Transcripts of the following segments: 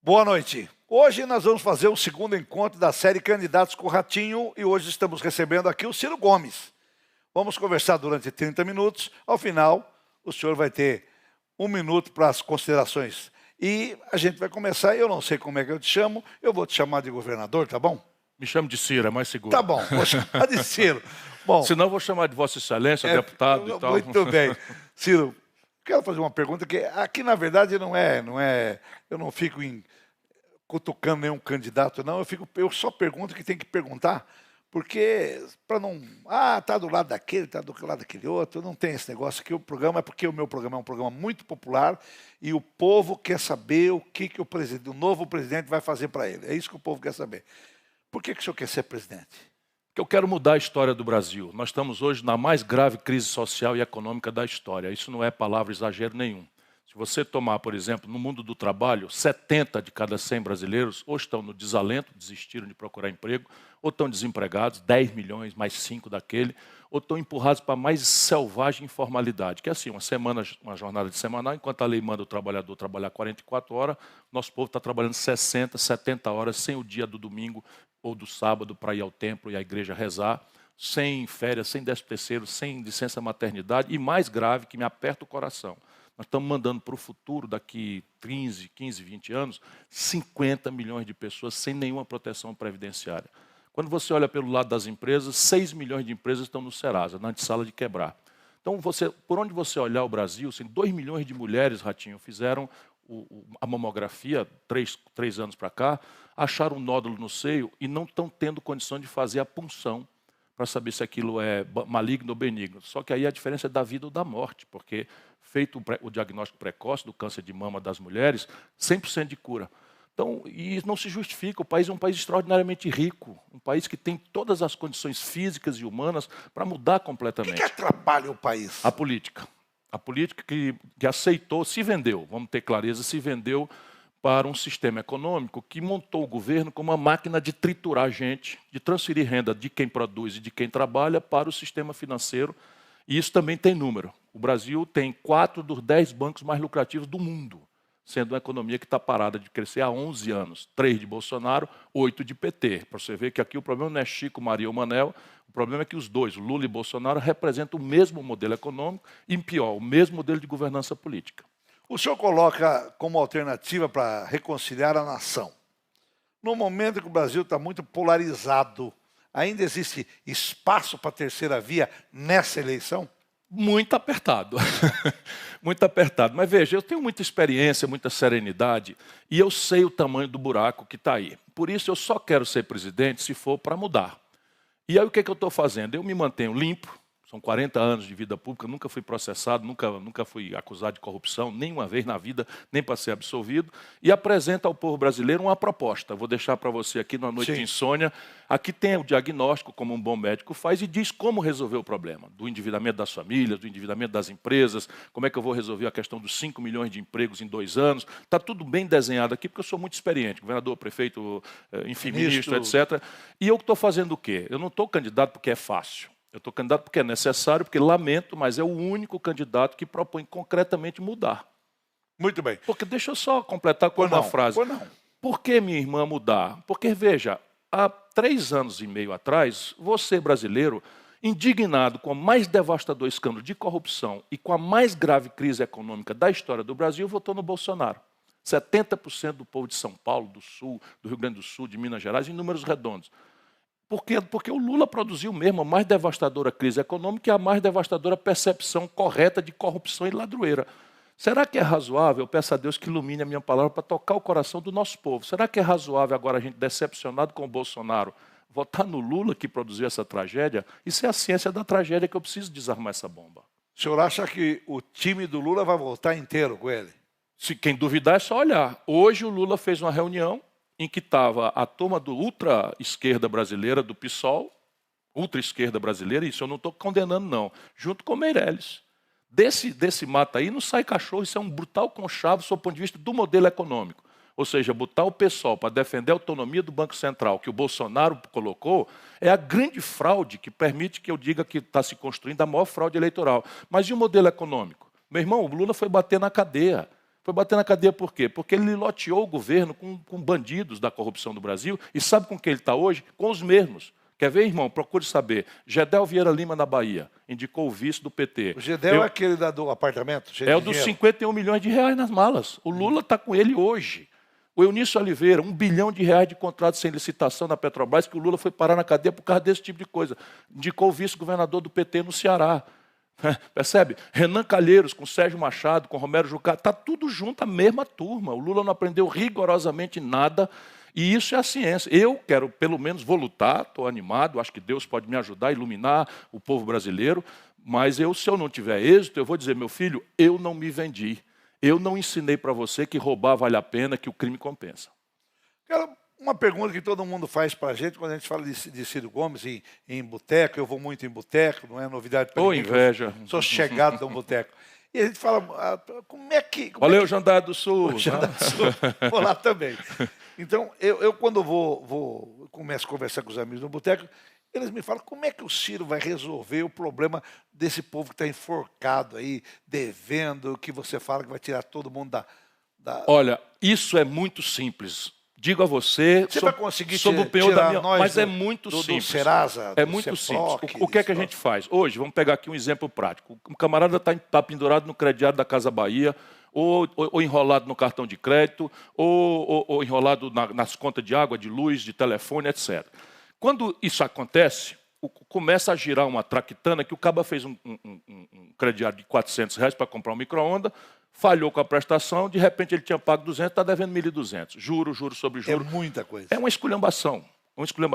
Boa noite. Hoje nós vamos fazer o segundo encontro da série Candidatos com o Ratinho e hoje estamos recebendo aqui o Ciro Gomes. Vamos conversar durante 30 minutos. Ao final, o senhor vai ter 1 minuto para as considerações. E a gente vai começar, eu não sei como é que eu te chamo, eu vou te chamar de governador, tá bom? Me chamo de Ciro, é mais seguro. Tá bom, vou chamar de Ciro. Bom, senão eu vou chamar de Vossa Excelência, deputado e tal. Muito bem. Ciro, quero fazer uma pergunta que aqui, na verdade, não é eu não fico cutucando nenhum candidato, não. Eu só pergunto o que tem que perguntar, porque para não... tá do lado daquele, tá do lado daquele outro, não tem esse negócio aqui. O programa é porque o meu programa é um programa muito popular e o povo quer saber o que o novo presidente vai fazer para ele. É isso que o povo quer saber. Por que o senhor quer ser presidente? Porque eu quero mudar a história do Brasil. Nós estamos hoje na mais grave crise social e econômica da história. Isso não é palavra, exagero nenhum. Se você tomar, por exemplo, no mundo do trabalho, 70 de cada 100 brasileiros ou estão no desalento, desistiram de procurar emprego, ou estão desempregados, 10 milhões mais 5 daquele, ou estão empurrados para a mais selvagem informalidade, que é assim, uma jornada de semanal, enquanto a lei manda o trabalhador trabalhar 44 horas, nosso povo está trabalhando 60, 70 horas, sem o dia do domingo ou do sábado para ir ao templo e à igreja rezar, sem férias, sem 13º, sem licença maternidade, e mais grave, que me aperta o coração. Nós estamos mandando para o futuro, daqui 15, 20 anos, 50 milhões de pessoas sem nenhuma proteção previdenciária. Quando você olha pelo lado das empresas, 6 milhões de empresas estão no Serasa, na antessala de quebrar. Então, por onde você olhar o Brasil, 2 milhões de mulheres, Ratinho, fizeram a mamografia, 3 anos para cá, acharam um nódulo no seio e não estão tendo condição de fazer a punção para saber se aquilo é maligno ou benigno. Só que aí a diferença é da vida ou da morte, porque feito o diagnóstico precoce do câncer de mama das mulheres, 100% de cura. Então, e não se justifica, o país é um país extraordinariamente rico, um país que tem todas as condições físicas e humanas para mudar completamente. O que atrapalha o país? A política. A política que aceitou, se vendeu, vamos ter clareza, se vendeu para um sistema econômico que montou o governo como uma máquina de triturar gente, de transferir renda de quem produz e de quem trabalha para o sistema financeiro. E isso também tem número. O Brasil tem 4 dos 10 bancos mais lucrativos do mundo, sendo uma economia que está parada de crescer há 11 anos. 3 de Bolsonaro, 8 de PT. Para você ver que aqui o problema não é Chico, Maria ou Manel, o problema é que os dois, Lula e Bolsonaro, representam o mesmo modelo econômico e, pior, o mesmo modelo de governança política. O senhor coloca como alternativa para reconciliar a nação. No momento que o Brasil está muito polarizado, ainda existe espaço para a terceira via nessa eleição? Muito apertado. Muito apertado. Mas veja, eu tenho muita experiência, muita serenidade, e eu sei o tamanho do buraco que está aí. Por isso eu só quero ser presidente se for para mudar. E aí o que eu estou fazendo? Eu me mantenho limpo. São 40 anos de vida pública, nunca fui processado, nunca fui acusado de corrupção, nenhuma vez na vida, nem para ser absolvido, e apresenta ao povo brasileiro uma proposta. Vou deixar para você aqui na noite de insônia. Aqui tem o diagnóstico, como um bom médico faz, e diz como resolver o problema. Do endividamento das famílias, do endividamento das empresas, como é que eu vou resolver a questão dos 5 milhões de empregos em 2 anos. Está tudo bem desenhado aqui, porque eu sou muito experiente, governador, prefeito, enfim, ministro, etc. E eu estou fazendo o quê? Eu não estou candidato porque é fácil. Eu estou candidato porque é necessário, porque lamento, mas é o único candidato que propõe concretamente mudar. Muito bem. Porque deixa eu só completar com uma frase. Por que, minha irmã, mudar? Porque, veja, há 3 anos e meio atrás, você, brasileiro, indignado com o mais devastador escândalo de corrupção e com a mais grave crise econômica da história do Brasil, votou no Bolsonaro. 70% do povo de São Paulo, do Sul, do Rio Grande do Sul, de Minas Gerais, em números redondos. Porque o Lula produziu mesmo a mais devastadora crise econômica e a mais devastadora percepção correta de corrupção e ladroeira. Será que é razoável? Eu peço a Deus que ilumine a minha palavra para tocar o coração do nosso povo. Será que é razoável agora a gente, decepcionado com o Bolsonaro, votar no Lula que produziu essa tragédia? Isso é a ciência da tragédia que eu preciso desarmar essa bomba. O senhor acha que o time do Lula vai voltar inteiro com ele? Se quem duvidar é só olhar. Hoje o Lula fez uma reunião em que estava a turma do ultra-esquerda brasileira, do PSOL, ultra-esquerda brasileira, isso eu não estou condenando não, junto com o Meirelles. Desse mato aí não sai cachorro, isso é um brutal conchavo sob o ponto de vista do modelo econômico. Ou seja, botar o PSOL para defender a autonomia do Banco Central, que o Bolsonaro colocou, é a grande fraude que permite que eu diga que está se construindo a maior fraude eleitoral. Mas e o modelo econômico? Meu irmão, o Lula foi bater na cadeia. Foi bater na cadeia por quê? Porque ele loteou o governo com bandidos da corrupção do Brasil. E sabe com quem ele está hoje? Com os mesmos. Quer ver, irmão? Procure saber. Gedel Vieira Lima, na Bahia, indicou o vice do PT. O Gedel é aquele do apartamento? É o dos 51 milhões de reais nas malas. O Lula está com ele hoje. O Eunício Oliveira, 1 bilhão de reais de contrato sem licitação na Petrobras, que o Lula foi parar na cadeia por causa desse tipo de coisa. Indicou o vice-governador do PT no Ceará. Percebe? Renan Calheiros, com Sérgio Machado, com Romero Jucá, está tudo junto, a mesma turma. O Lula não aprendeu rigorosamente nada. E isso é a ciência. Eu quero, pelo menos, vou lutar, estou animado, acho que Deus pode me ajudar a iluminar o povo brasileiro, mas se eu não tiver êxito, eu vou dizer, meu filho, eu não me vendi. Eu não ensinei para você que roubar vale a pena, que o crime compensa. Cara, uma pergunta que todo mundo faz para a gente, quando a gente fala de Ciro Gomes em boteco, eu vou muito em boteco, não é novidade para ninguém. Inveja. Sou chegado de um boteco. E a gente fala, como é que... Valeu, Jandar do Sul. Jandar do Sul, vou lá também. Então, eu quando começo a conversar com os amigos no boteco, eles me falam, como é que o Ciro vai resolver o problema desse povo que está enforcado aí, devendo, que você fala que vai tirar todo mundo da... Olha, isso é muito simples. Digo a você, vai conseguir sob o penhor da minha... nós Mas é muito simples. Do Serasa, é muito simples. O que é que a gente faz? Hoje, vamos pegar aqui um exemplo prático. Um camarada está pendurado no crediário da Casa Bahia, ou enrolado no cartão de crédito, ou enrolado nas contas de água, de luz, de telefone, etc. Quando isso acontece, começa a girar uma traquitana que o caba fez um crediário de R$400 para comprar um micro-ondas, falhou com a prestação, de repente ele tinha pago 200, está devendo 1.200. Juro sobre juro. É muita coisa. É uma esculhambação.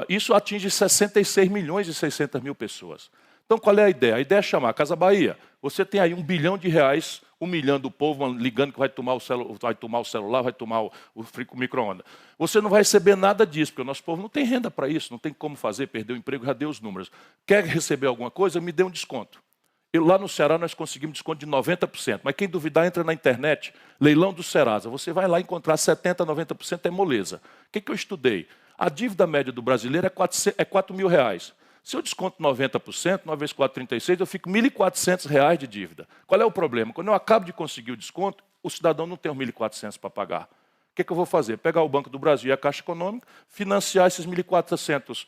Isso atinge 66 milhões e 600 mil pessoas. Então, qual é a ideia? A ideia é chamar a Casa Bahia. Você tem aí R$1 bilhão humilhando o povo, ligando que vai tomar o celular, vai tomar o micro-ondas. Você não vai receber nada disso, porque o nosso povo não tem renda para isso, não tem como fazer, perdeu o emprego, já deu os números. Quer receber alguma coisa? Me dê um desconto. Lá no Ceará nós conseguimos desconto de 90%, mas quem duvidar entra na internet, leilão do Serasa. Você vai lá encontrar 70%, 90% é moleza. O que eu estudei? A dívida média do brasileiro é R$4.000. Se eu desconto 90%, 9 vezes 4,36, eu fico R$1.400 de dívida. Qual é o problema? Quando eu acabo de conseguir o desconto, o cidadão não tem os 1.400 para pagar. O que eu vou fazer? Pegar o Banco do Brasil e a Caixa Econômica, financiar esses R$1.400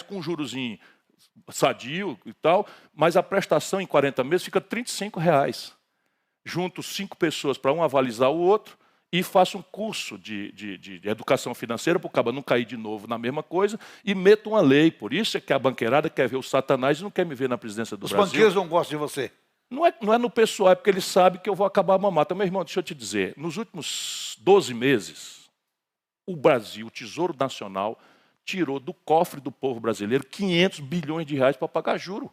com um jurozinho sadio e tal, mas a prestação em 40 meses fica R$35. Junto 5 pessoas para um avalizar o outro, e faço um curso de educação financeira para o caba não cair de novo na mesma coisa e meto uma lei. Por isso é que a banqueirada quer ver o Satanás e não quer me ver na presidência do Brasil. Os banqueiros não gostam de você? Não é no pessoal, é porque eles sabem que eu vou acabar a mamata. Meu irmão, deixa eu te dizer, nos últimos 12 meses, o Brasil, o Tesouro Nacional, tirou do cofre do povo brasileiro 500 bilhões de reais para pagar juro.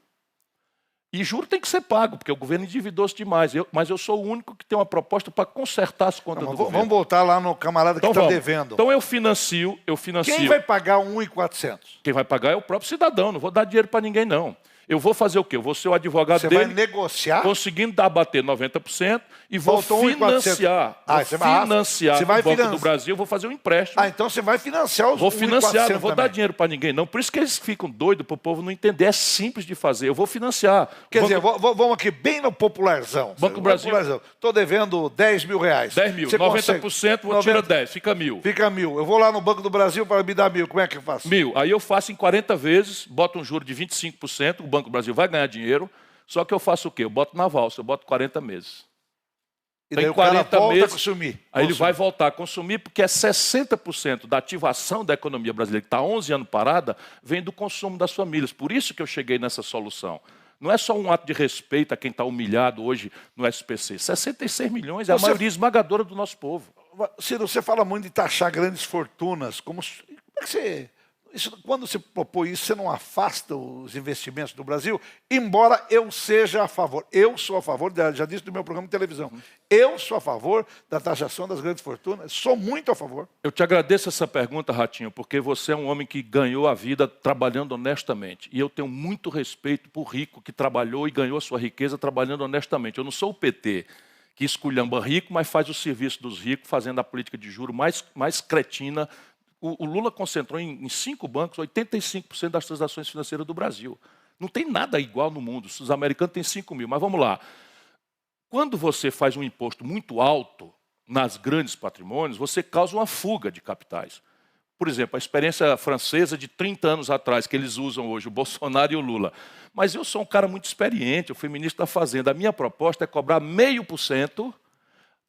E juro tem que ser pago, porque o governo endividou-se demais. Mas eu sou o único que tem uma proposta para consertar as contas do governo. Vamos voltar lá no camarada que está devendo. Então eu financio. Quem vai pagar 1.400? Quem vai pagar é o próprio cidadão. Não vou dar dinheiro para ninguém, não. Eu vou fazer o quê? Eu vou ser o advogado dele. Você vai negociar? Conseguindo abater 90% e vou financiar. O Banco do Brasil, vou fazer um empréstimo. Então você vai financiar os 1.400 Vou financiar, não vou também. dar dinheiro para ninguém, não. Por isso que eles ficam doidos para o povo não entender. É simples de fazer. Eu vou financiar. Quer dizer, vamos aqui bem no popularzão. Banco do Brasil. Estou devendo R$10.000. 10 mil. 90% vou tirar 10, fica 1.000. Fica 1.000. Eu vou lá no Banco do Brasil para me dar 1.000. Como é que eu faço? 1.000. Aí eu faço em 40 vezes, boto um juro de 25%, o Banco do Brasil vai ganhar dinheiro, só que eu faço o quê? Eu boto na valsa, eu boto 40 meses. E daí o cara volta a consumir. Aí ele vai voltar a consumir, porque é 60% da ativação da economia brasileira, que está há 11 anos parada, vem do consumo das famílias. Por isso que eu cheguei nessa solução. Não é só um ato de respeito a quem está humilhado hoje no SPC. 66 milhões é a maioria esmagadora do nosso povo. Ciro, você fala muito de taxar grandes fortunas. Como é que você... quando você propõe isso, você não afasta os investimentos do Brasil? Embora eu seja a favor. Eu sou a favor, já disse no meu programa de televisão, eu sou a favor da taxação das grandes fortunas. Sou muito a favor. Eu te agradeço essa pergunta, Ratinho, porque você é um homem que ganhou a vida trabalhando honestamente. E eu tenho muito respeito por rico que trabalhou e ganhou a sua riqueza trabalhando honestamente. Eu não sou o PT, que esculhamba rico, mas faz o serviço dos ricos, fazendo a política de juros mais cretina. O Lula concentrou em 5 bancos 85% das transações financeiras do Brasil. Não tem nada igual no mundo. Os americanos têm 5.000, mas vamos lá. Quando você faz um imposto muito alto, nas grandes patrimônios, você causa uma fuga de capitais. Por exemplo, a experiência francesa de 30 anos atrás, que eles usam hoje, o Bolsonaro e o Lula. Mas eu sou um cara muito experiente, eu fui ministro da Fazenda. A minha proposta é cobrar 0,5%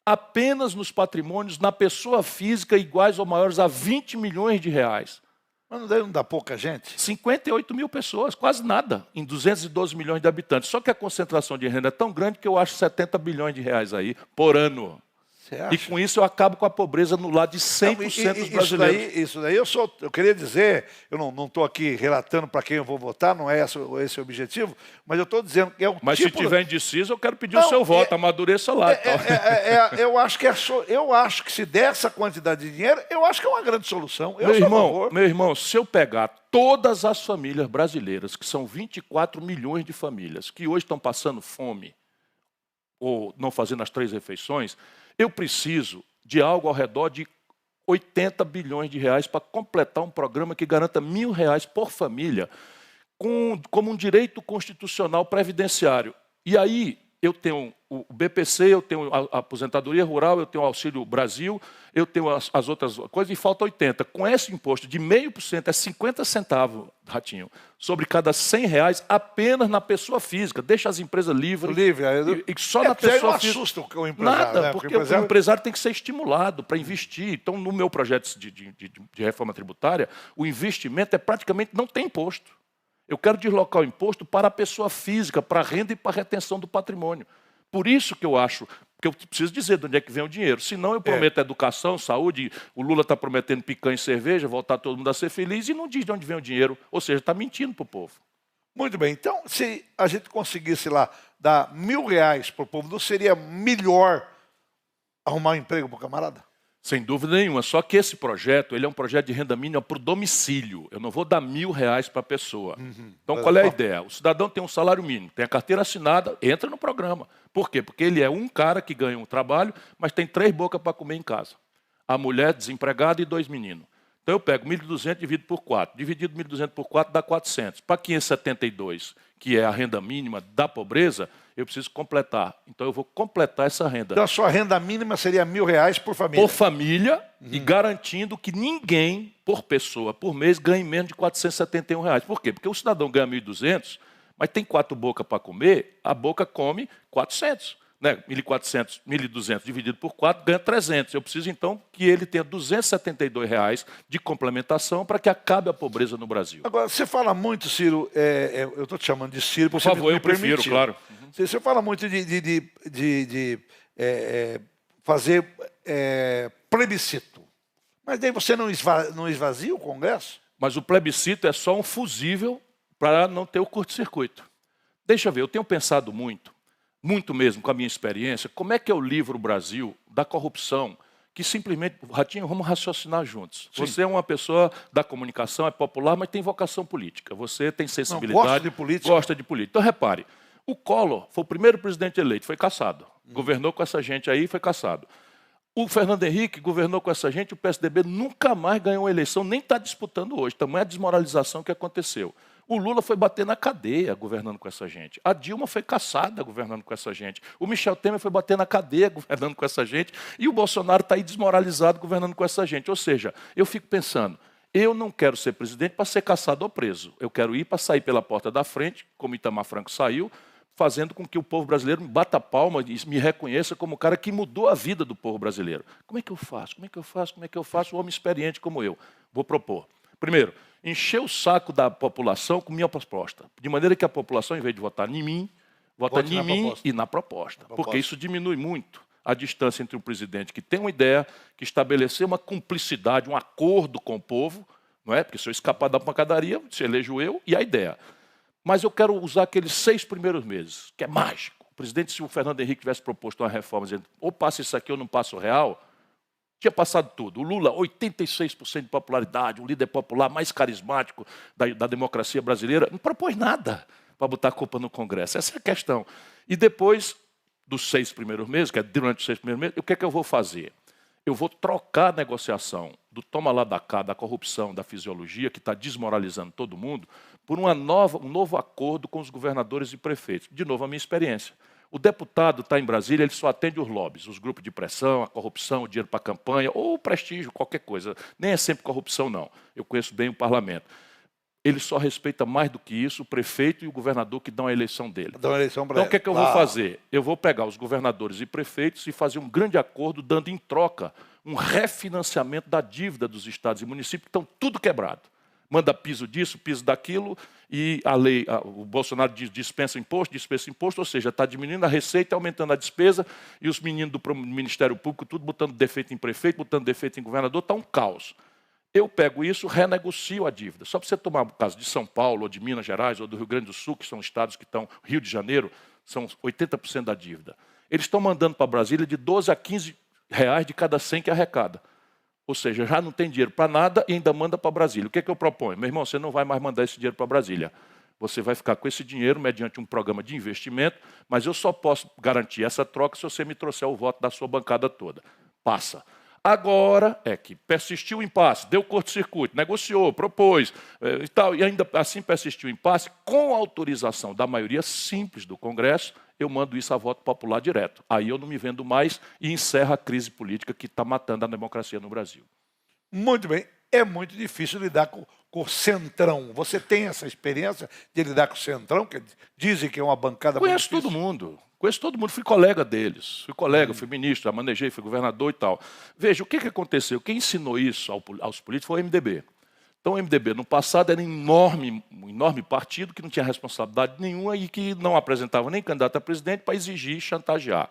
apenas nos patrimônios, na pessoa física, iguais ou maiores a 20 milhões de reais. Mas não dá pouca gente? 58 mil pessoas, quase nada, em 212 milhões de habitantes. Só que a concentração de renda é tão grande que eu acho 70 bilhões de reais aí por ano. E com isso eu acabo com a pobreza no lado de 100% dos brasileiros. Isso daí eu queria dizer, eu não estou aqui relatando para quem eu vou votar, não é esse o objetivo, mas eu estou dizendo que é o Mas tipo... se tiver indeciso, eu quero pedir o seu voto, amadureça lá. Eu acho que se der essa quantidade de dinheiro, eu acho que é uma grande solução. Meu irmão, se eu pegar todas as famílias brasileiras, que são 24 milhões de famílias, que hoje estão passando fome, ou não fazendo as 3 refeições, eu preciso de algo ao redor de 80 bilhões de reais para completar um programa que garanta R$1.000 por família, como um direito constitucional previdenciário. E aí eu tenho o BPC, eu tenho a aposentadoria rural, eu tenho o Auxílio Brasil, eu tenho as outras coisas, e falta 80. Com esse imposto de 0,5%, é 50 centavos, Ratinho, sobre cada R$100 apenas na pessoa física. Deixa as empresas livres. E só na pessoa física. Não assusta o empresário. Nada, né? porque o empresário tem que ser estimulado para investir. Então, no meu projeto de reforma tributária, o investimento praticamente não tem imposto. Eu quero deslocar o imposto para a pessoa física, para a renda e para a retenção do patrimônio. Por isso que eu acho que eu preciso dizer de onde é que vem o dinheiro. Senão eu prometo educação, saúde, o Lula está prometendo picanha e cerveja, voltar todo mundo a ser feliz e não diz de onde vem o dinheiro. Ou seja, está mentindo para o povo. Muito bem. Então, se a gente conseguisse lá dar R$1.000 para o povo, não seria melhor arrumar um emprego para o camarada? Sem dúvida nenhuma, só que esse projeto ele é um projeto de renda mínima para o domicílio. Eu não vou dar R$1.000 para a pessoa. Então, qual é a ideia? O cidadão tem um salário mínimo, tem a carteira assinada, entra no programa. Por quê? Porque ele é um cara que ganha um trabalho, mas tem 3 bocas para comer em casa. A mulher desempregada e 2 meninos. Então, eu pego 1.200 dividido por 4. Dividido 1.200 por 4 dá 400. Para 572, que é a renda mínima da pobreza, eu preciso completar. Então, eu vou completar essa renda. Então, a sua renda mínima seria R$1.000 por família? Por família, e garantindo que ninguém, por pessoa, por mês, ganhe menos de R$471. Por quê? Porque o cidadão ganha 1.200, mas tem 4 bocas para comer, a boca come 400. Né? 1.400, 1.200 dividido por 4 ganha 300. Eu preciso, então, que ele tenha R$272 de complementação para que acabe a pobreza no Brasil. Agora, você fala muito, Ciro, eu estou te chamando de Ciro, por favor, eu prefiro, claro. Você fala muito de fazer plebiscito. Mas daí você não esvazia o Congresso? Mas o plebiscito é só um fusível para não ter o curto-circuito. Deixa eu ver, eu tenho pensado muito mesmo com a minha experiência, como é que eu livro o Brasil da corrupção, que simplesmente, Ratinho, vamos raciocinar juntos. Sim. Você é uma pessoa da comunicação, é popular, mas tem vocação política. Você tem sensibilidade. Gosta de política. Gosta de política. Então, repare, o Collor foi o primeiro presidente eleito, foi cassado. Governou com essa gente aí e foi cassado. O Fernando Henrique governou com essa gente, o PSDB nunca mais ganhou uma eleição, nem está disputando hoje. Tamanha a desmoralização que aconteceu. O Lula foi bater na cadeia governando com essa gente. A Dilma foi caçada governando com essa gente. O Michel Temer foi bater na cadeia governando com essa gente. E o Bolsonaro está aí desmoralizado governando com essa gente. Ou seja, eu fico pensando, eu não quero ser presidente para ser caçado ou preso. Eu quero ir para sair pela porta da frente, como Itamar Franco saiu, fazendo com que o povo brasileiro me bata a palma e me reconheça como o cara que mudou a vida do povo brasileiro. Como é que eu faço? Como é que eu faço? Como é que eu faço? Um homem experiente como eu. Vou propor. Primeiro, encher o saco da população com minha proposta. De maneira que a população, em vez de votar em mim, vota em mim e na proposta. Porque isso diminui muito a distância entre um presidente que tem uma ideia, que estabeleceu uma cumplicidade, um acordo com o povo, não é? Porque se eu escapar da pancadaria, se elejo eu e a ideia. Mas eu quero usar aqueles 6 primeiros meses, que é mágico. O presidente, se o Fernando Henrique tivesse proposto uma reforma, dizendo, ou passa isso aqui ou não passa o real, tinha passado tudo. O Lula, 86% de popularidade, o líder popular mais carismático da democracia brasileira, não propôs nada para botar a culpa no Congresso. Essa é a questão. E depois dos 6 primeiros meses, que é durante os 6 primeiros meses, o que é que eu vou fazer? Eu vou trocar a negociação do toma lá da cá, da corrupção, da fisiologia, que está desmoralizando todo mundo, por um novo acordo com os governadores e prefeitos. De novo, a minha experiência. O deputado está em Brasília, ele só atende os lobbies, os grupos de pressão, a corrupção, o dinheiro para a campanha, ou o prestígio, qualquer coisa. Nem é sempre corrupção, não. Eu conheço bem o parlamento. Ele só respeita mais do que isso o prefeito e o governador que dão a eleição dele. Dão a eleição para Então, o que é que eu vou fazer? Eu vou pegar os governadores e prefeitos e fazer um grande acordo, dando em troca um refinanciamento da dívida dos estados e municípios, que estão tudo quebrado. Manda piso disso, piso daquilo, e a lei, o Bolsonaro dispensa imposto, ou seja, está diminuindo a receita, aumentando a despesa, e os meninos do Ministério Público, tudo botando defeito em prefeito, botando defeito em governador, está um caos. Eu pego isso, renegocio a dívida. Só para você tomar o caso de São Paulo, ou de Minas Gerais, ou do Rio Grande do Sul, que são estados que estão, Rio de Janeiro, são 80% da dívida. Eles estão mandando para Brasília de 12 a 15 reais de cada 100 que arrecada. Ou seja, já não tem dinheiro para nada e ainda manda para Brasília. O que é que eu proponho? Meu irmão, você não vai mais mandar esse dinheiro para Brasília. Você vai ficar com esse dinheiro mediante um programa de investimento, mas eu só posso garantir essa troca se você me trouxer o voto da sua bancada toda. Passa. Agora é que persistiu o impasse, deu curto-circuito, negociou, propôs e tal, e ainda assim persistiu o impasse, com autorização da maioria simples do Congresso, eu mando isso a voto popular direto. Aí eu não me vendo mais e encerro a crise política que está matando a democracia no Brasil. Muito bem. É muito difícil lidar com o Centrão. Você tem essa experiência de lidar com o Centrão, que dizem que é uma bancada muito difícil? Conheço todo mundo, fui colega deles. Fui colega, fui ministro, manejei, fui governador e tal. Veja, o que aconteceu? Quem ensinou isso aos políticos foi o MDB. Então, o MDB, no passado, era um enorme partido que não tinha responsabilidade nenhuma e que não apresentava nem candidato a presidente para exigir e chantagear.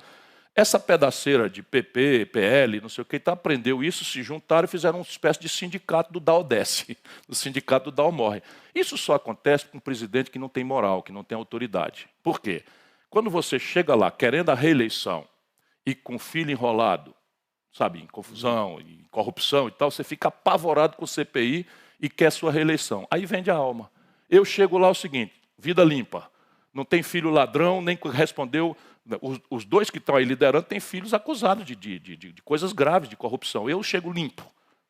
Essa pedaceira de PP, PL, não sei o que, aprendeu isso, se juntaram e fizeram uma espécie de sindicato do Dow desce, do sindicato do Dow morre. Isso só acontece com um presidente que não tem moral, que não tem autoridade. Por quê? Quando você chega lá querendo a reeleição e com o filho enrolado, sabe, em confusão, em corrupção e tal, você fica apavorado com o CPI e quer sua reeleição. Aí vende a alma. Eu chego lá o seguinte, vida limpa, não tem filho ladrão, nem respondeu. Os dois que estão aí liderando têm filhos acusados de coisas graves, de corrupção. Eu chego limpo,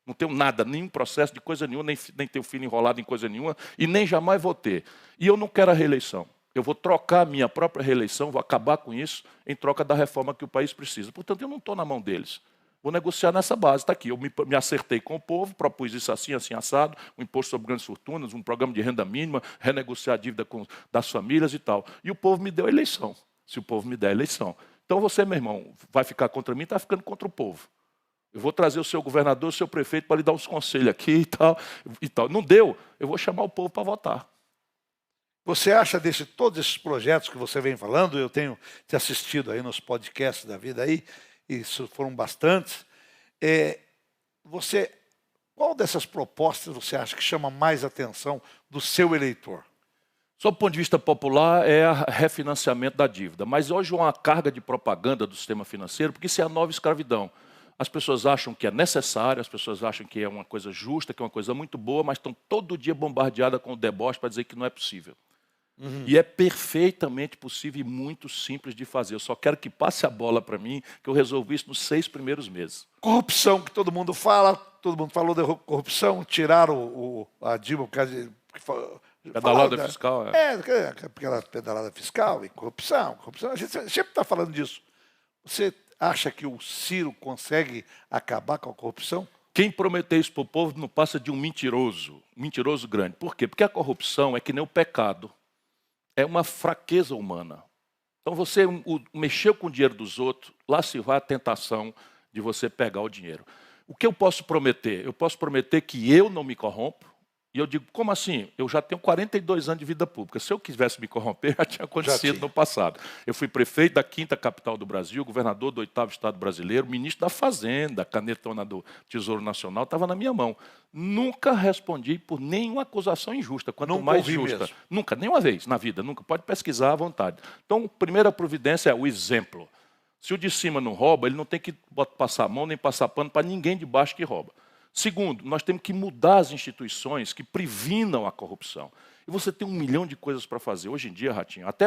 não tenho nada, nenhum processo de coisa nenhuma, nem tenho filho enrolado em coisa nenhuma e nem jamais vou ter. E eu não quero a reeleição. Eu vou trocar a minha própria reeleição, vou acabar com isso em troca da reforma que o país precisa. Portanto, eu não estou na mão deles. Vou negociar nessa base. Está aqui, eu me acertei com o povo, propus isso assim, assim, assado, um imposto sobre grandes fortunas, um programa de renda mínima, renegociar a dívida das famílias e tal. E o povo me deu a eleição, se o povo me der a eleição. Então você, meu irmão, vai ficar contra mim, está ficando contra o povo. Eu vou trazer o seu governador, o seu prefeito para lhe dar uns conselhos aqui e tal, e tal. Não deu, eu vou chamar o povo para votar. Você acha todos esses projetos que você vem falando, eu tenho te assistido aí nos podcasts da vida aí, isso foram bastantes. Qual dessas propostas você acha que chama mais atenção do seu eleitor? Sob o ponto de vista popular, é o refinanciamento da dívida. Mas hoje há uma carga de propaganda do sistema financeiro, porque isso é a nova escravidão. As pessoas acham que é necessário, as pessoas acham que é uma coisa justa, que é uma coisa muito boa, mas estão todo dia bombardeadas com o deboche para dizer que não é possível. E é perfeitamente possível e muito simples de fazer. Eu só quero que passe a bola para mim, que eu resolvi isso nos 6 primeiros meses. Corrupção, que todo mundo falou da corrupção, tiraram a Dilma por causa de... Pedalada fiscal, aquela pedalada fiscal e corrupção. A gente sempre está falando disso. Você acha que o Ciro consegue acabar com a corrupção? Quem prometeu isso para o povo não passa de um mentiroso grande. Por quê? Porque a corrupção é que nem o pecado. É uma fraqueza humana. Então você mexeu com o dinheiro dos outros, lá se vai a tentação de você pegar o dinheiro. O que eu posso prometer? Eu posso prometer que eu não me corrompo. E eu digo, como assim? Eu já tenho 42 anos de vida pública. Se eu quisesse me corromper, já tinha acontecido no passado. Eu fui prefeito da 5ª capital do Brasil, governador do 8º estado brasileiro, ministro da Fazenda, a canetona do Tesouro Nacional estava na minha mão. Nunca respondi por nenhuma acusação injusta, quanto mais justa. Mesmo. Nunca, nenhuma vez na vida, nunca. Pode pesquisar à vontade. Então, a primeira providência é o exemplo. Se o de cima não rouba, ele não tem que passar a mão nem passar pano para ninguém de baixo que rouba. Segundo, nós temos que mudar as instituições que previnam a corrupção. E você tem 1 milhão de coisas para fazer. Hoje em dia, Ratinho, até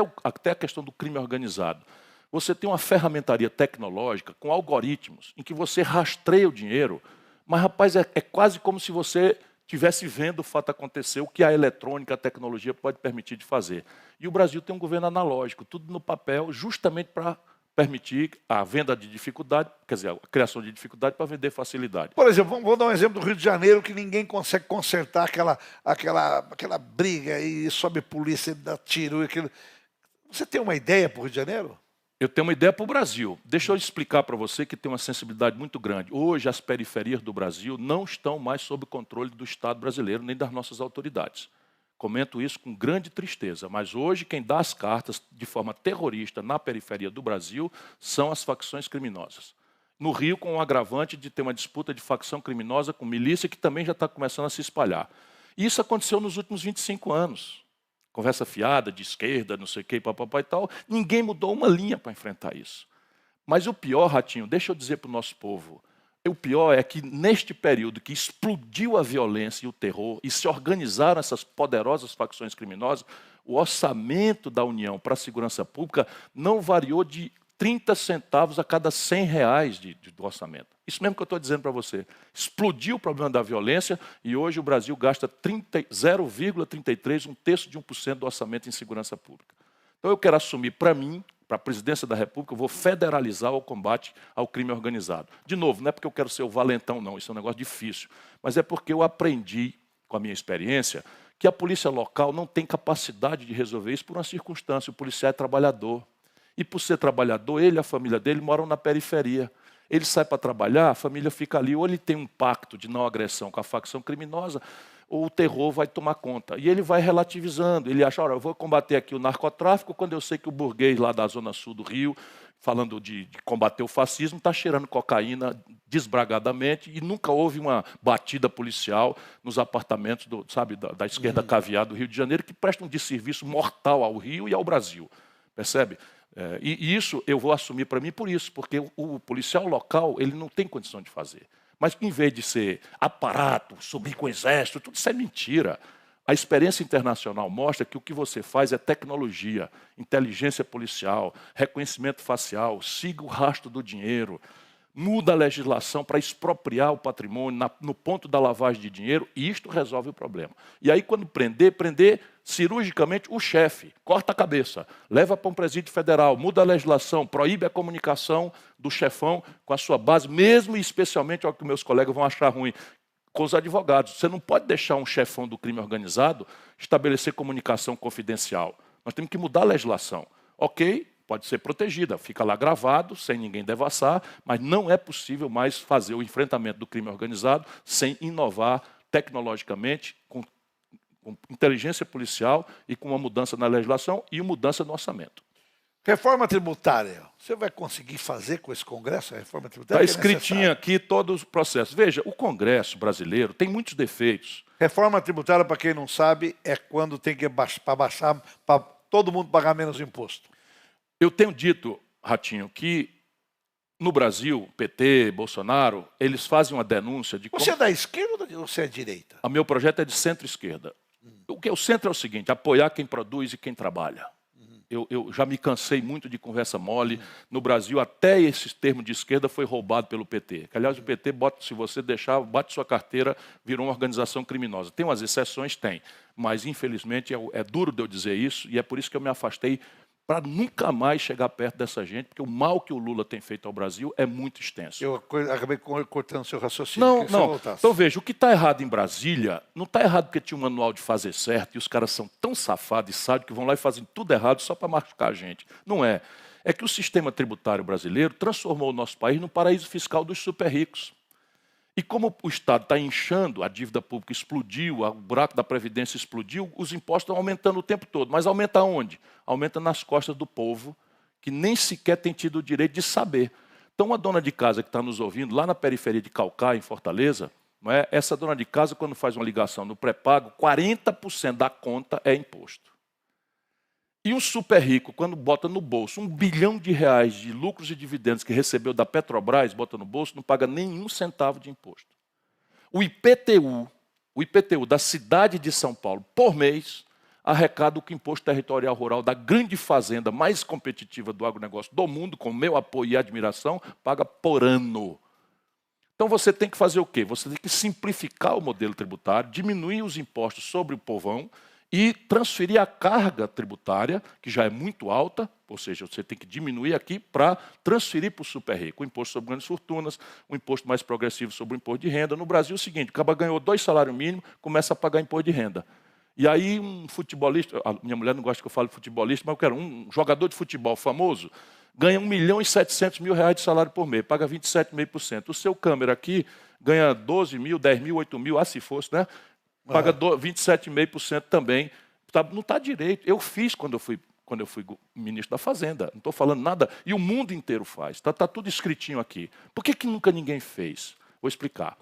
a questão do crime organizado. Você tem uma ferramentaria tecnológica com algoritmos em que você rastreia o dinheiro, mas, rapaz, é quase como se você estivesse vendo o fato acontecer, o que a eletrônica, a tecnologia pode permitir de fazer. E o Brasil tem um governo analógico, tudo no papel, justamente para permitir a venda de dificuldade, quer dizer, a criação de dificuldade para vender facilidade. Por exemplo, vamos dar um exemplo do Rio de Janeiro, que ninguém consegue consertar aquela briga, e sobe polícia, dá tiro, e aquilo. Você tem uma ideia para o Rio de Janeiro? Eu tenho uma ideia para o Brasil. Deixa eu explicar para você que tem uma sensibilidade muito grande. Hoje, as periferias do Brasil não estão mais sob controle do Estado brasileiro, nem das nossas autoridades. Comento isso com grande tristeza, mas hoje quem dá as cartas de forma terrorista na periferia do Brasil são as facções criminosas. No Rio, com o agravante de ter uma disputa de facção criminosa com milícia, que também já está começando a se espalhar. E isso aconteceu nos últimos 25 anos. Conversa fiada, de esquerda, não sei o que, papapá e tal. Ninguém mudou uma linha para enfrentar isso. Mas o pior, Ratinho, deixa eu dizer para o nosso povo, o pior é que neste período que explodiu a violência e o terror e se organizaram essas poderosas facções criminosas, o orçamento da União para a segurança pública não variou de 30 centavos a cada 100 reais do orçamento. Isso mesmo que eu estou dizendo para você. Explodiu o problema da violência e hoje o Brasil gasta 0,33%, 1/3 do orçamento em segurança pública. Então eu quero assumir para mim, para a presidência da República, eu vou federalizar o combate ao crime organizado. De novo, não é porque eu quero ser o valentão, não, isso é um negócio difícil, mas é porque eu aprendi, com a minha experiência, que a polícia local não tem capacidade de resolver isso por uma circunstância. O policial é trabalhador. E por ser trabalhador, ele e a família dele moram na periferia. Ele sai para trabalhar, a família fica ali, ou ele tem um pacto de não agressão com a facção criminosa, ou o terror vai tomar conta. E ele vai relativizando, ele acha, olha, eu vou combater aqui o narcotráfico quando eu sei que o burguês lá da zona sul do Rio, falando de combater o fascismo, está cheirando cocaína desbragadamente e nunca houve uma batida policial nos apartamentos da esquerda caviar do Rio de Janeiro, que prestam de serviço mortal ao Rio e ao Brasil. Percebe? E isso eu vou assumir para mim por isso, porque o policial local ele não tem condição de fazer. Mas em vez de ser aparato, subir com o exército, tudo isso é mentira. A experiência internacional mostra que o que você faz é tecnologia, inteligência policial, reconhecimento facial, siga o rastro do dinheiro, muda a legislação para expropriar o patrimônio no ponto da lavagem de dinheiro e isto resolve o problema. E aí quando prender cirurgicamente o chefe, corta a cabeça, leva para um presídio federal, muda a legislação, proíbe a comunicação do chefão com a sua base, mesmo e especialmente, ao que meus colegas vão achar ruim, com os advogados. Você não pode deixar um chefão do crime organizado estabelecer comunicação confidencial. Nós temos que mudar a legislação. Ok, pode ser protegida, fica lá gravado, sem ninguém devassar, mas não é possível mais fazer o enfrentamento do crime organizado sem inovar tecnologicamente, com inteligência policial e com uma mudança na legislação e uma mudança no orçamento. Reforma tributária. Você vai conseguir fazer com esse Congresso a reforma tributária? Está escritinho aqui todo o processo. Veja, o Congresso brasileiro tem muitos defeitos. Reforma tributária, para quem não sabe, é quando tem que baixar para todo mundo pagar menos imposto. Eu tenho dito, Ratinho, que no Brasil, PT, Bolsonaro, eles fazem uma denúncia de... Você é da esquerda ou você é direita? O meu projeto é de centro-esquerda. O centro é o seguinte, apoiar quem produz e quem trabalha. Eu já me cansei muito de conversa mole. No Brasil, até esse termo de esquerda foi roubado pelo PT. Que, aliás, o PT, se você deixar, bate sua carteira, virou uma organização criminosa. Tem umas exceções? Tem. Mas, infelizmente, é duro de eu dizer isso, e é por isso que eu me afastei para nunca mais chegar perto dessa gente, porque o mal que o Lula tem feito ao Brasil é muito extenso. Eu acabei cortando seu raciocínio. Não. Então, veja, o que está errado em Brasília, não está errado porque tinha um manual de fazer certo e os caras são tão safados e sádicos que vão lá e fazem tudo errado só para machucar a gente. Não é. É que o sistema tributário brasileiro transformou o nosso país no paraíso fiscal dos super ricos. E como o Estado está inchando, a dívida pública explodiu, o buraco da Previdência explodiu, os impostos estão aumentando o tempo todo. Mas aumenta onde? Aumenta nas costas do povo, que nem sequer tem tido o direito de saber. Então, uma dona de casa que está nos ouvindo, lá na periferia de Caucá, em Fortaleza, não é? Essa dona de casa, quando faz uma ligação no pré-pago, 40% da conta é imposto. E o super rico, quando bota no bolso R$1 bilhão de lucros e dividendos que recebeu da Petrobras, bota no bolso, não paga nenhum centavo de imposto. O IPTU da cidade de São Paulo, por mês, arrecada o imposto territorial rural da grande fazenda mais competitiva do agronegócio do mundo, com meu apoio e admiração, paga por ano. Então você tem que fazer o quê? Você tem que simplificar o modelo tributário, diminuir os impostos sobre o povão e transferir a carga tributária, que já é muito alta, ou seja, você tem que diminuir aqui para transferir para o super rico. O imposto sobre grandes fortunas, o imposto mais progressivo sobre o imposto de renda. No Brasil é o seguinte, o cara ganhou 2 salários mínimos, começa a pagar imposto de renda. E aí um futebolista, a minha mulher não gosta que eu fale futebolista, mas eu quero um jogador de futebol famoso, ganha 1.700.000 de salário por mês, paga 27,5%. O seu câmera aqui ganha 12 mil, 10 mil, 8 mil, se fosse, né? Paga 27,5% também. Não está direito. Eu fiz quando eu fui ministro da Fazenda. Não estou falando nada. E o mundo inteiro faz. Está tudo escritinho aqui. Por que nunca ninguém fez? Vou explicar.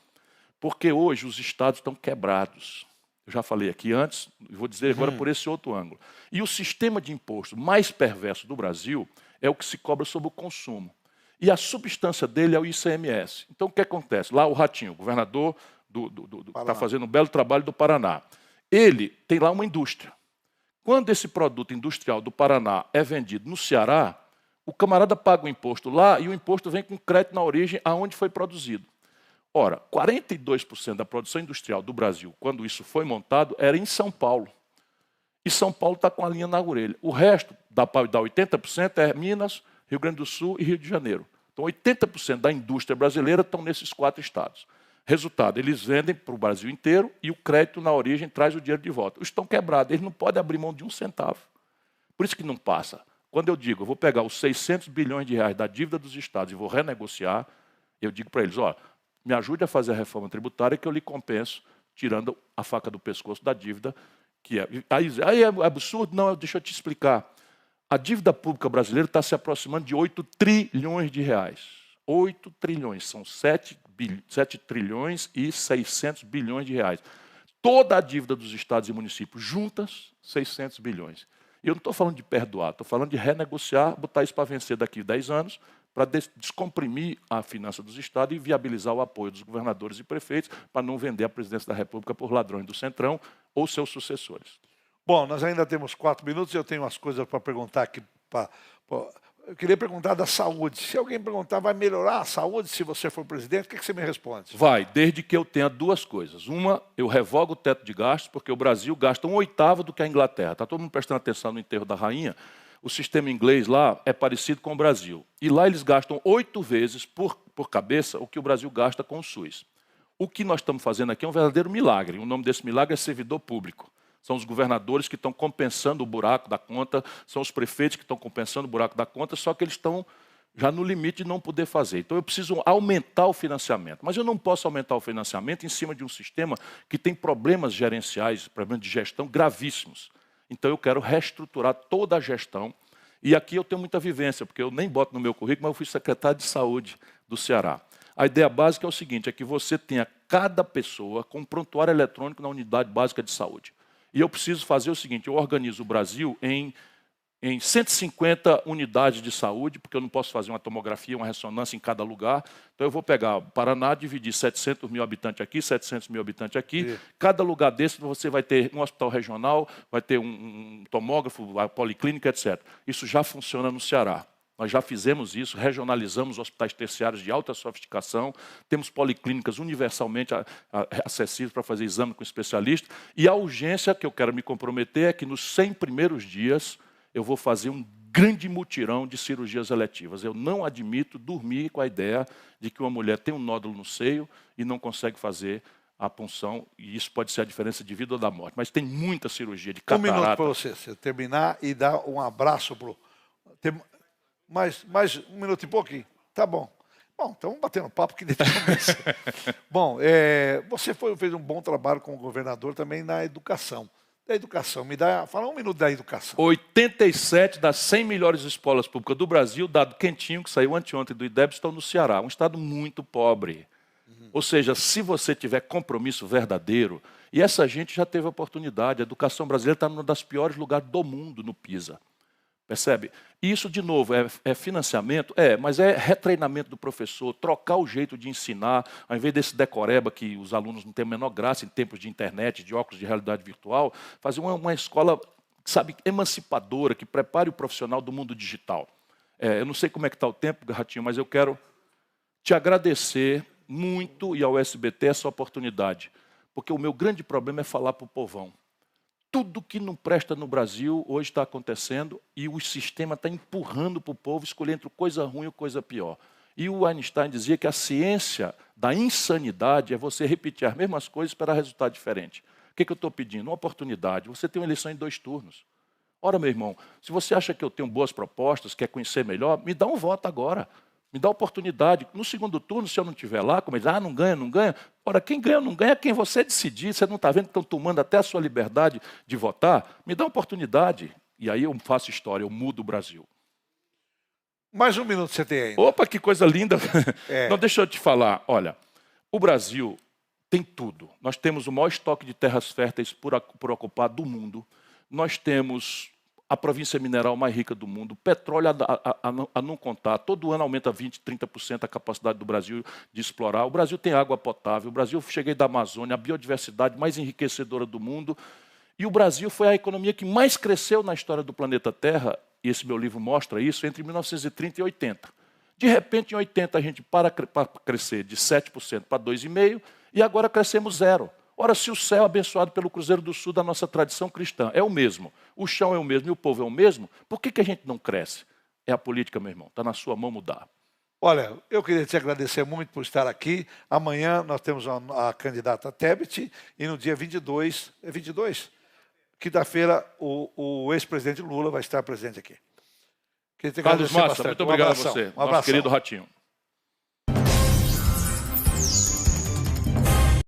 Porque hoje os estados estão quebrados. Eu já falei aqui antes, vou dizer agora por esse outro ângulo. E o sistema de imposto mais perverso do Brasil é o que se cobra sobre o consumo. E a substância dele é o ICMS. Então, o que acontece? Lá o Ratinho, o governador que está fazendo um belo trabalho do Paraná. Ele tem lá uma indústria. Quando esse produto industrial do Paraná é vendido no Ceará, o camarada paga o imposto lá e o imposto vem com crédito na origem aonde foi produzido. Ora, 42% da produção industrial do Brasil, quando isso foi montado, era em São Paulo. E São Paulo está com a linha na orelha. O resto, dá 80%, é Minas, Rio Grande do Sul e Rio de Janeiro. Então, 80% da indústria brasileira estão nesses 4 estados. Resultado, eles vendem para o Brasil inteiro e o crédito na origem traz o dinheiro de volta. Eles estão quebrados, eles não podem abrir mão de um centavo. Por isso que não passa. Quando eu digo, eu vou pegar os 600 bilhões de reais da dívida dos estados e vou renegociar, eu digo para eles, ó, me ajude a fazer a reforma tributária que eu lhe compenso, tirando a faca do pescoço da dívida, que é... Aí é absurdo? Não, deixa eu te explicar. A dívida pública brasileira está se aproximando de 8 trilhões de reais. 8 trilhões, são 7 trilhões e 600 bilhões de reais. Toda a dívida dos estados e municípios juntas, 600 bilhões. E eu não estou falando de perdoar, estou falando de renegociar, botar isso para vencer daqui a 10 anos, para descomprimir a finança dos estados e viabilizar o apoio dos governadores e prefeitos para não vender a presidência da República por ladrões do Centrão ou seus sucessores. Bom, nós ainda temos 4 minutos e eu tenho umas coisas para perguntar aqui. Eu queria perguntar da saúde. Se alguém perguntar, vai melhorar a saúde se você for presidente? O que você me responde? Vai, desde que eu tenha 2 coisas. Uma, eu revogo o teto de gastos, porque o Brasil gasta 1/8 do que a Inglaterra. Está todo mundo prestando atenção no enterro da rainha? O sistema inglês lá é parecido com o Brasil. E lá eles gastam 8 vezes por cabeça o que o Brasil gasta com o SUS. O que nós estamos fazendo aqui é um verdadeiro milagre. O nome desse milagre é servidor público. São os governadores que estão compensando o buraco da conta, são os prefeitos que estão compensando o buraco da conta, só que eles estão já no limite de não poder fazer. Então eu preciso aumentar o financiamento. Mas eu não posso aumentar o financiamento em cima de um sistema que tem problemas gerenciais, problemas de gestão gravíssimos. Então eu quero reestruturar toda a gestão. E aqui eu tenho muita vivência, porque eu nem boto no meu currículo, mas eu fui secretário de saúde do Ceará. A ideia básica é o seguinte, é que você tenha cada pessoa com um prontuário eletrônico na unidade básica de saúde. E eu preciso fazer o seguinte, eu organizo o Brasil em 150 unidades de saúde, porque eu não posso fazer uma tomografia, uma ressonância em cada lugar. Então eu vou pegar o Paraná, dividir 700 mil habitantes aqui, 700 mil habitantes aqui. Sim. Cada lugar desse você vai ter um hospital regional, vai ter um tomógrafo, a policlínica, etc. Isso já funciona no Ceará. Nós já fizemos isso, regionalizamos hospitais terciários de alta sofisticação, temos policlínicas universalmente acessíveis para fazer exame com especialista. E a urgência que eu quero me comprometer é que nos 100 primeiros dias eu vou fazer um grande mutirão de cirurgias eletivas. Eu não admito dormir com a ideia de que uma mulher tem um nódulo no seio e não consegue fazer a punção, e isso pode ser a diferença de vida ou da morte. Mas tem muita cirurgia de catarata. 1 minuto para você terminar e dar um abraço para o... Mais 1 minuto e pouquinho? Tá bom. Bom, então vamos bater um papo que deixa eu Bom, você fez um bom trabalho como governador também na educação. Da educação, fala 1 minuto da educação. 87 das 100 melhores escolas públicas do Brasil, dado quentinho, que saiu anteontem do IDEB, estão no Ceará, um estado muito pobre. Ou seja, se você tiver compromisso verdadeiro, e essa gente já teve oportunidade, a educação brasileira está num dos piores lugares do mundo no PISA. Percebe? E isso, de novo, é financiamento? Mas é retreinamento do professor, trocar o jeito de ensinar, ao invés desse decoreba que os alunos não têm a menor graça em tempos de internet, de óculos de realidade virtual, fazer uma escola, sabe, emancipadora, que prepare o profissional do mundo digital. Eu não sei como é que está o tempo, Ratinho, mas eu quero te agradecer muito, e ao SBT, essa oportunidade. Porque o meu grande problema é falar para o povão. Tudo que não presta no Brasil hoje está acontecendo e o sistema está empurrando para o povo escolher entre coisa ruim ou coisa pior. E o Einstein dizia que a ciência da insanidade é você repetir as mesmas coisas e esperar resultado diferente. O que eu estou pedindo? Uma oportunidade. Você tem uma eleição em 2 turnos. Ora, meu irmão, se você acha que eu tenho boas propostas, quer conhecer melhor, me dá um voto agora. Me dá oportunidade. No segundo turno, se eu não estiver lá, como eles não ganha, não ganha. Ora, quem ganha ou não ganha é quem você decidir. Você não está vendo que estão tomando até a sua liberdade de votar? Me dá uma oportunidade. E aí eu faço história, eu mudo o Brasil. Mais 1 minuto você tem ainda. Opa, que coisa linda. Não, deixa eu te falar. Olha, o Brasil tem tudo. Nós temos o maior estoque de terras férteis por ocupar do mundo. Nós temos a província mineral mais rica do mundo, petróleo a não contar. Todo ano aumenta 20%, 30% a capacidade do Brasil de explorar. O Brasil tem água potável. O Brasil, cheguei da Amazônia, a biodiversidade mais enriquecedora do mundo. E o Brasil foi a economia que mais cresceu na história do planeta Terra, e esse meu livro mostra isso, entre 1930 e 80. De repente, em 80, a gente para crescer de 7% para 2,5%, e agora crescemos 0%. Ora, se o céu abençoado pelo Cruzeiro do Sul da nossa tradição cristã é o mesmo, o chão é o mesmo e o povo é o mesmo, por que a gente não cresce? É a política, meu irmão, está na sua mão mudar. Olha, eu queria te agradecer muito por estar aqui. Amanhã nós temos a candidata Tebet e no dia 22, é 22? Quinta-feira, o ex-presidente Lula vai estar presente aqui. Carlos Massa, muito obrigado a você, Um abraço, nosso querido Ratinho.